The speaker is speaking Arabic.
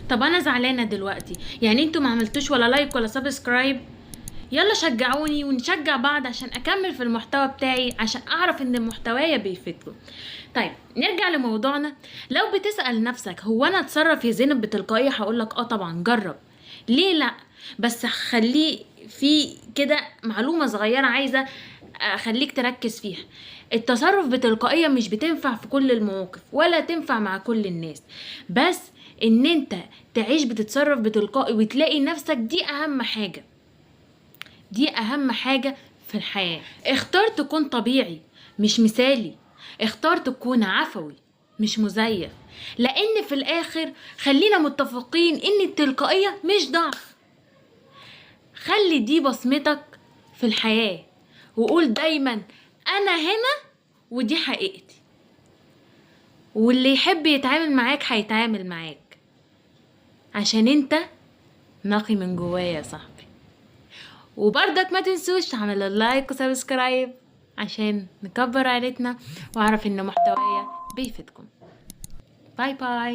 طب انا زعلانه دلوقتي، يعني انتوا ما عملتوش ولا لايك ولا سبسكرايب؟ يلا شجعوني ونشجع بعض عشان اكمل في المحتوى بتاعي، عشان اعرف ان محتوايا بيفيدكم. طيب نرجع لموضوعنا. لو بتسأل نفسك هو انا اتصرف يا زينب بتلقائية، هقولك اه طبعا جرب. ليه لا؟ بس خليه في كده معلومة صغيرة عايزة اخليك تركز فيها. التصرف بتلقائية مش بتنفع في كل المواقف ولا تنفع مع كل الناس، بس ان انت تعيش بتتصرف بتلقائي وتلاقي نفسك، دي اهم حاجة. دي اهم حاجة في الحياة. اختار تكون طبيعي مش مثالي، اختار تكون عفوي مش مزيف، لان في الاخر خلينا متفقين ان التلقائية مش ضعف. خلي دي بصمتك في الحياة، وقول دايما انا هنا ودي حقيقتي، واللي يحب يتعامل معاك هيتعامل معاك عشان انت نقي من جوايا يا صاحبي. وبرضك ما تنسوش تعملوا لايك وسبسكرايب عشان نكبر عائلتنا واعرف ان محتوايا بيفيدكم. باي باي.